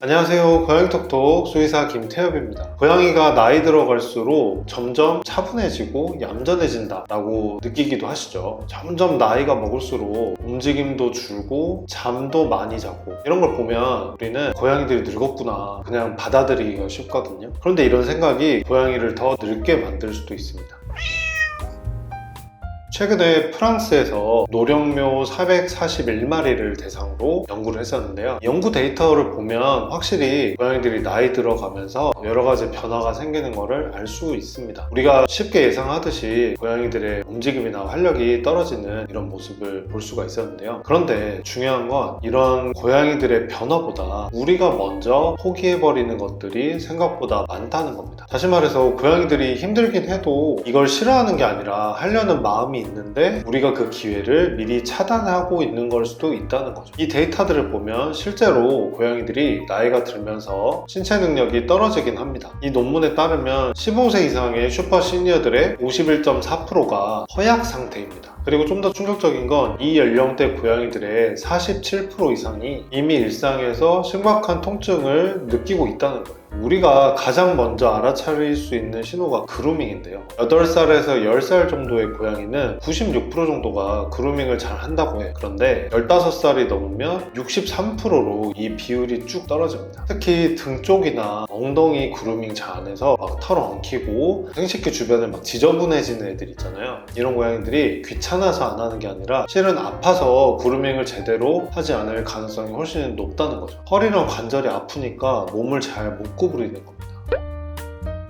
안녕하세요. 고양이톡톡 수의사 김태엽입니다. 고양이가 나이 들어갈수록 점점 차분해지고 얌전해진다 라고 느끼기도 하시죠. 점점 나이가 먹을수록 움직임도 줄고 잠도 많이 자고 이런 걸 보면 우리는 고양이들이 늙었구나 그냥 받아들이기가 쉽거든요. 그런데 이런 생각이 고양이를 더 늙게 만들 수도 있습니다. 최근에 프랑스에서 노령묘 441마리를 대상으로 연구를 했었는데요. 연구 데이터를 보면 확실히 고양이들이 나이 들어가면서 여러 가지 변화가 생기는 것을 알 수 있습니다. 우리가 쉽게 예상하듯이 고양이들의 움직임이나 활력이 떨어지는 이런 모습을 볼 수가 있었는데요. 그런데 중요한 건 이런 고양이들의 변화보다 우리가 먼저 포기해버리는 것들이 생각보다 많다는 겁니다. 다시 말해서 고양이들이 힘들긴 해도 이걸 싫어하는 게 아니라 하려는 마음이 있는데 우리가 그 기회를 미리 차단하고 있는 걸 수도 있다는 거죠. 이 데이터들을 보면 실제로 고양이들이 나이가 들면서 신체 능력이 떨어지긴 합니다. 이 논문에 따르면 15세 이상의 슈퍼 시니어들의 51.4%가 허약 상태입니다. 그리고 좀 더 충격적인 건 이 연령대 고양이들의 47% 이상이 이미 일상에서 심각한 통증을 느끼고 있다는 거예요. 우리가 가장 먼저 알아차릴 수 있는 신호가 그루밍인데요. 8살에서 10살 정도의 고양이는 96% 정도가 그루밍을 잘 한다고 해요. 그런데 15살이 넘으면 63%로 이 비율이 쭉 떨어집니다. 특히 등 쪽이나 엉덩이 그루밍 잘 안 해서 막 털 엉키고 생식기 주변을 막 지저분해지는 애들 있잖아요. 이런 고양이들이 귀찮아서 안 하는 게 아니라 실은 아파서 그루밍을 제대로 하지 않을 가능성이 훨씬 높다는 거죠. 허리랑 관절이 아프니까 몸을 잘 못 구부리는 겁니다.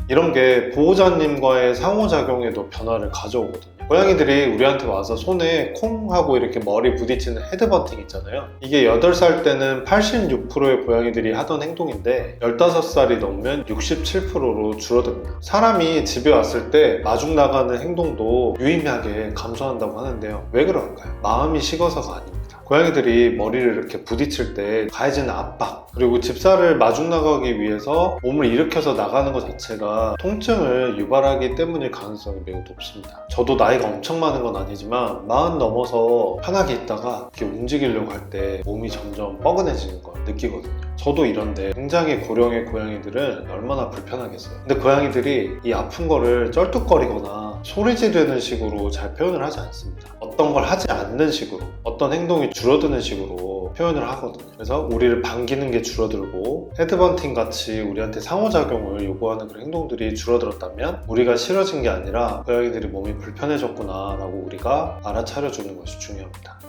이런 게 보호자님과의 상호작용에도 변화를 가져오거든요. 고양이들이 우리한테 와서 손에 콩 하고 이렇게 머리 부딪히는 헤드버팅 있잖아요. 이게 8살 때는 86%의 고양이들이 하던 행동인데 15살이 넘으면 67%로 줄어듭니다. 사람이 집에 왔을 때 마중 나가는 행동도 유의미하게 감소한다고 하는데요. 왜 그럴까요? 마음이 식어서가 아닙니다. 고양이들이 머리를 이렇게 부딪힐 때 가해지는 압박, 그리고 집사를 마중 나가기 위해서 몸을 일으켜서 나가는 것 자체가 통증을 유발하기 때문일 가능성이 매우 높습니다. 저도 나이가 엄청 많은 건 아니지만 40 넘어서 편하게 있다가 이렇게 움직이려고 할 때 몸이 점점 뻐근해지는 걸 느끼거든요. 저도 이런데 굉장히 고령의 고양이들은 얼마나 불편하겠어요. 근데 고양이들이 이 아픈 거를 쩔뚝거리거나 소리 지르는 식으로 잘 표현을 하지 않습니다. 어떤 걸 하지 않는 식으로, 어떤 행동이 줄어드는 식으로 표현을 하거든요. 그래서 우리를 반기는 게 줄어들고 헤드번팅 같이 우리한테 상호작용을 요구하는 그런 행동들이 줄어들었다면 우리가 싫어진 게 아니라 고양이들이 몸이 불편해졌구나 라고 우리가 알아차려주는 것이 중요합니다.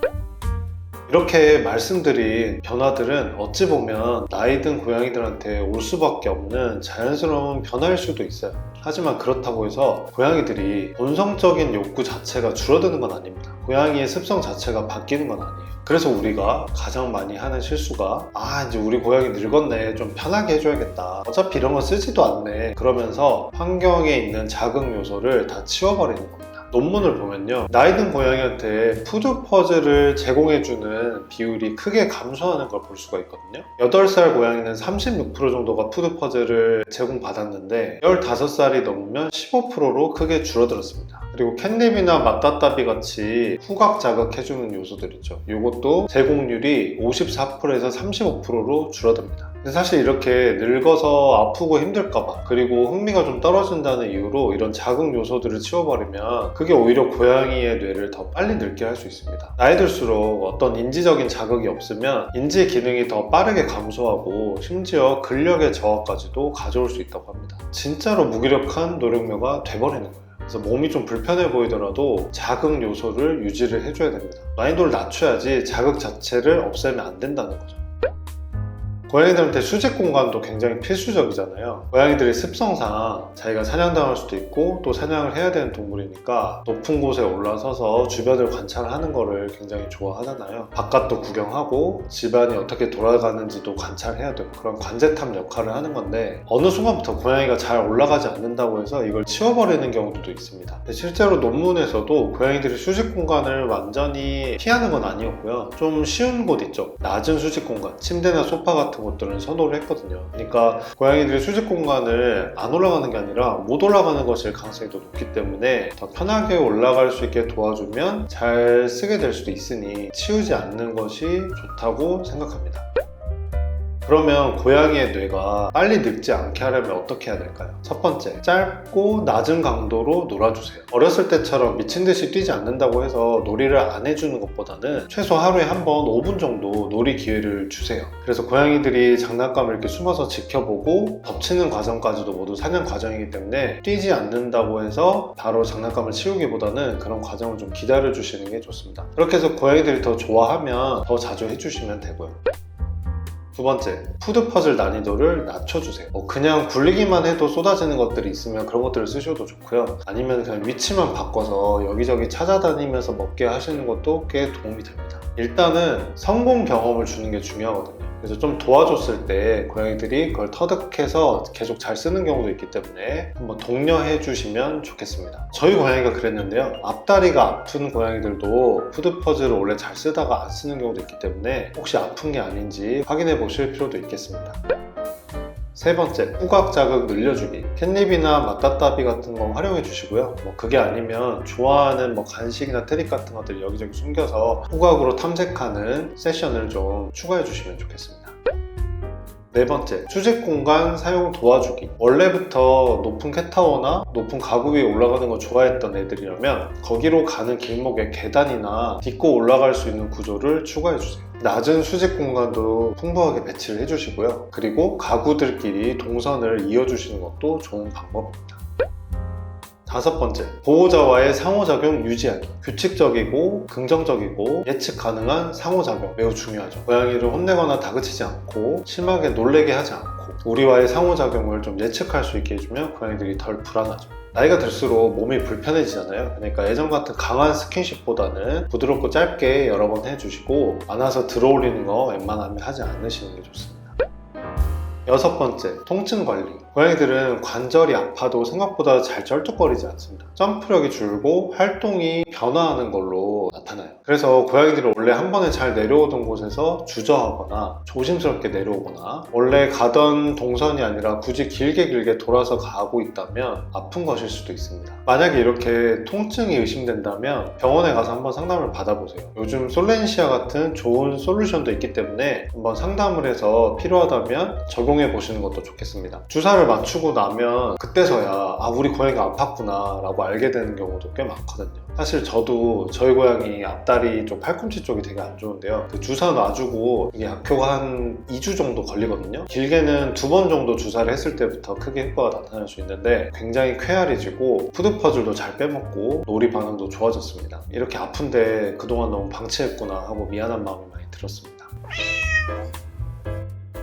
이렇게 말씀드린 변화들은 어찌 보면 나이 든 고양이들한테 올 수밖에 없는 자연스러운 변화일 수도 있어요. 하지만 그렇다고 해서 고양이들이 본성적인 욕구 자체가 줄어드는 건 아닙니다. 고양이의 습성 자체가 바뀌는 건 아니에요. 그래서 우리가 가장 많이 하는 실수가 이제 우리 고양이 늙었네, 좀 편하게 해줘야겠다, 어차피 이런 거 쓰지도 않네, 그러면서 환경에 있는 자극 요소를 다 치워버리는 겁니다. 논문을 보면요, 나이 든 고양이한테 푸드 퍼즐을 제공해주는 비율이 크게 감소하는 걸 볼 수가 있거든요. 8살 고양이는 36% 정도가 푸드 퍼즐을 제공받았는데 15살이 넘으면 15%로 크게 줄어들었습니다. 그리고 캣닙이나 맛다따비 같이 후각 자극해주는 요소들 있죠. 이것도 제공률이 54%에서 35%로 줄어듭니다. 근데 사실 이렇게 늙어서 아프고 힘들까봐, 그리고 흥미가 좀 떨어진다는 이유로 이런 자극 요소들을 치워버리면 그게 오히려 고양이의 뇌를 더 빨리 늙게 할 수 있습니다. 나이 들수록 어떤 인지적인 자극이 없으면 인지 기능이 더 빠르게 감소하고 심지어 근력의 저하까지도 가져올 수 있다고 합니다. 진짜로 무기력한 노령묘가 돼버리는 거예요. 그래서 몸이 좀 불편해 보이더라도 자극 요소를 유지를 해줘야 됩니다. 난이도를 낮춰야지 자극 자체를 없애면 안 된다는 거죠. 고양이들한테 수직 공간도 굉장히 필수적이잖아요. 고양이들의 습성상 자기가 사냥당할 수도 있고 또 사냥을 해야 되는 동물이니까 높은 곳에 올라서서 주변을 관찰하는 거를 굉장히 좋아하잖아요. 바깥도 구경하고 집안이 어떻게 돌아가는지도 관찰해야 되고 그런 관제탑 역할을 하는 건데 어느 순간부터 고양이가 잘 올라가지 않는다고 해서 이걸 치워버리는 경우도 있습니다. 근데 실제로 논문에서도 고양이들이 수직 공간을 완전히 피하는 건 아니었고요. 좀 쉬운 곳 있죠. 낮은 수직 공간, 침대나 소파 같은 것들은 선호를 했거든요. 그러니까 고양이들이 수직 공간을 안 올라가는 게 아니라 못 올라가는 것일 가능성이 더 높기 때문에 더 편하게 올라갈 수 있게 도와주면 잘 쓰게 될 수도 있으니 치우지 않는 것이 좋다고 생각합니다. 그러면 고양이의 뇌가 빨리 늙지 않게 하려면 어떻게 해야 될까요? 첫 번째, 짧고 낮은 강도로 놀아주세요. 어렸을 때처럼 미친 듯이 뛰지 않는다고 해서 놀이를 안 해주는 것보다는 최소 하루에 한 번 5분 정도 놀이 기회를 주세요. 그래서 고양이들이 장난감을 이렇게 숨어서 지켜보고 덮치는 과정까지도 모두 사냥 과정이기 때문에 뛰지 않는다고 해서 바로 장난감을 치우기보다는 그런 과정을 좀 기다려 주시는 게 좋습니다. 그렇게 해서 고양이들이 더 좋아하면 더 자주 해주시면 되고요. 두 번째, 푸드 퍼즐 난이도를 낮춰주세요. 그냥 굴리기만 해도 쏟아지는 것들이 있으면 그런 것들을 쓰셔도 좋고요. 아니면 그냥 위치만 바꿔서 여기저기 찾아다니면서 먹게 하시는 것도 꽤 도움이 됩니다. 일단은 성공 경험을 주는 게 중요하거든요. 그래서 좀 도와줬을 때 고양이들이 그걸 터득해서 계속 잘 쓰는 경우도 있기 때문에 한번 독려해 주시면 좋겠습니다. 저희 고양이가 그랬는데요. 앞다리가 아픈 고양이들도 푸드 퍼즐을 원래 잘 쓰다가 안 쓰는 경우도 있기 때문에 혹시 아픈 게 아닌지 확인해 보실 필요도 있겠습니다. 세 번째, 후각 자극 늘려주기. 캣닙이나 맞다따비 같은 거 활용해 주시고요. 그게 아니면 좋아하는 간식이나 트릭 같은 것들 여기저기 숨겨서 후각으로 탐색하는 세션을 좀 추가해 주시면 좋겠습니다. 네 번째, 수직 공간 사용 도와주기. 원래부터 높은 캣타워나 높은 가구 위에 올라가는 거 좋아했던 애들이라면 거기로 가는 길목에 계단이나 딛고 올라갈 수 있는 구조를 추가해 주세요. 낮은 수직 공간도 풍부하게 배치를 해주시고요. 그리고 가구들끼리 동선을 이어주시는 것도 좋은 방법입니다. 다섯 번째, 보호자와의 상호작용 유지하기. 규칙적이고 긍정적이고 예측 가능한 상호작용 매우 중요하죠. 고양이를 혼내거나 다그치지 않고 심하게 놀래게 하지 않고 우리와의 상호작용을 좀 예측할 수 있게 해주면 고양이들이 덜 불안하죠. 나이가 들수록 몸이 불편해지잖아요. 그러니까 예전 같은 강한 스킨십보다는 부드럽고 짧게 여러 번 해주시고 안아서 들어올리는 거 웬만하면 하지 않으시는 게 좋습니다. 여섯 번째, 통증 관리. 고양이들은 관절이 아파도 생각보다 잘 쩔뚝거리지 않습니다. 점프력이 줄고 활동이 변화하는 걸로 나타나요. 그래서 고양이들이 원래 한 번에 잘 내려오던 곳에서 주저하거나 조심스럽게 내려오거나 원래 가던 동선이 아니라 굳이 길게 돌아서 가고 있다면 아픈 것일 수도 있습니다. 만약에 이렇게 통증이 의심된다면 병원에 가서 한번 상담을 받아보세요. 요즘 솔렌시아 같은 좋은 솔루션도 있기 때문에 한번 상담을 해서 필요하다면 적용해 보시는 것도 좋겠습니다. 주사를 맞추고 나면 그때서야 우리 고양이가 아팠구나 라고 알게 되는 경우도 꽤 많거든요. 사실 저도 저희 고양이 앞다리 쪽 팔꿈치 쪽이 되게 안 좋은데요. 그 주사 놔주고 이게 약효가 한 2주 정도 걸리거든요. 길게는 2번 정도 주사를 했을 때부터 크게 효과가 나타날 수 있는데 굉장히 쾌활해지고 푸드 퍼즐도 잘 빼먹고 놀이 반응도 좋아졌습니다. 이렇게 아픈데 그동안 너무 방치했구나 하고 미안한 마음이 많이 들었습니다.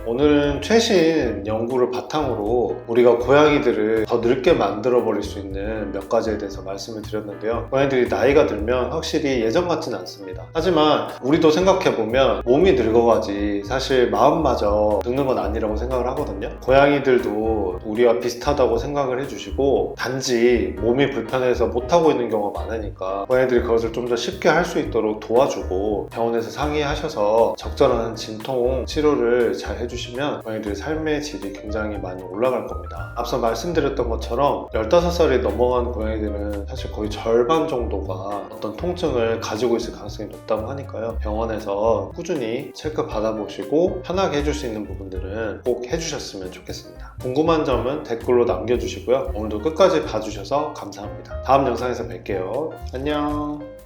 오늘은 최신 연구를 바탕으로 우리가 고양이들을 더 늙게 만들어 버릴 수 있는 몇 가지에 대해서 말씀을 드렸는데요. 고양이들이 나이가 들면 확실히 예전 같지는 않습니다. 하지만 우리도 생각해보면 몸이 늙어가지 사실 마음마저 늙는 건 아니라고 생각을 하거든요. 고양이들도 우리와 비슷하다고 생각을 해주시고 단지 몸이 불편해서 못하고 있는 경우가 많으니까 고양이들이 그것을 좀 더 쉽게 할 수 있도록 도와주고 병원에서 상의하셔서 적절한 진통 치료를 잘 해주시면 고양이들의 삶의 질이 굉장히 많이 올라갈 겁니다. 앞서 말씀드렸던 것처럼 15살이 넘어간 고양이들은 사실 거의 절반 정도가 어떤 통증을 가지고 있을 가능성이 높다고 하니까요. 병원에서 꾸준히 체크 받아보시고 편하게 해줄 수 있는 부분들은 꼭 해주셨으면 좋겠습니다. 궁금한 점은 댓글로 남겨주시고요. 오늘도 끝까지 봐주셔서 감사합니다. 다음 영상에서 뵐게요. 안녕.